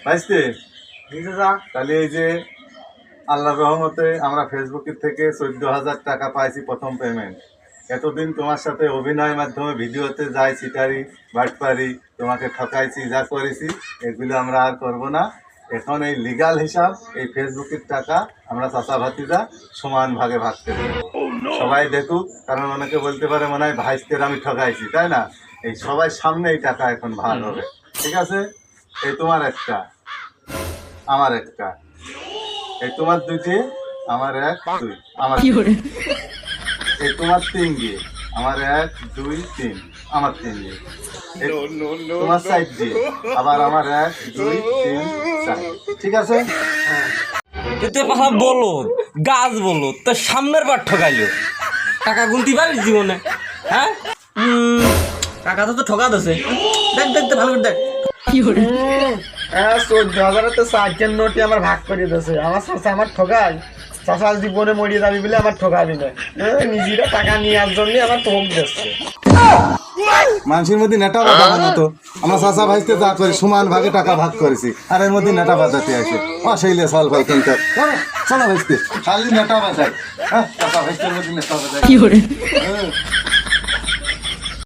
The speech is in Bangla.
ভাইস্তে তাহলে এই যে আল্লাহর রহমতে আমরা ফেসবুকের থেকে 14,000 টাকা পাইছি প্রথম পেমেন্ট। এতদিন তোমার সাথে অভিনয়ের মাধ্যমে ভিডিওতে যাই চিটারি বাটপারি তোমাকে ঠকাইছি যা করেছি এগুলো আমরা আর করব না। এখন এই লিগাল হিসাব এই ফেসবুকের টাকা আমরা চাচা ভাতিজা সমান ভাগে ভাগ করে দেবো। সবাই দেখুক, কারণ অনেকে বলতে পারে মনে হয় ভাইস্তের আমি ঠকাইছি, তাই না? এই সবাই সামনে এই টাকা এখন ভাগ হবে, ঠিক আছে? এই তোমার একটা, আমার একটা, এই তোমার দুইটি, আমার এক দুই, আমার এই তোমার তিন দিয়ে, আমার এক দুই তিন, আমার তিন দিয়ে, তোমার সাইড দিয়ে, আবার আমার এক দুই তিন চার, ঠিক আছে? তুই তো কথা বলো গাছ বলো তোর সামনের বার ঠকাইলো টাকা গুনতে পারিস জীবনে? হ্যাঁ টাকা তো ঠকা দিছে। দেখ দেখ দেখ ভালো করে দেখ। 14,000 তো 4 নোটই আমার ভাগ করে দিয়েছে। আমার চাষা আমার ঠকাই, চাষা জীবনে মরিয়ে যাবি বলে আমার ঠকাবি না, নিজেরা টাকা নেওয়ার জন্য আমার ঠক দিচ্ছে। মানুষের মধ্যে নেটা বাঁধানো মতো আমরা চাচা ভাইতে যা করি সমান ভাগে টাকা ভাগ করেছি, আর এর মধ্যে নেটা বাঁধাতে আসে অশৈলে সাল ভাই কিন্তু শোনো ভাইতে খালি নেটা বাঁধায়। হ্যাঁ চাচা ভাইতে মধ্যে নেটা বাঁধায়।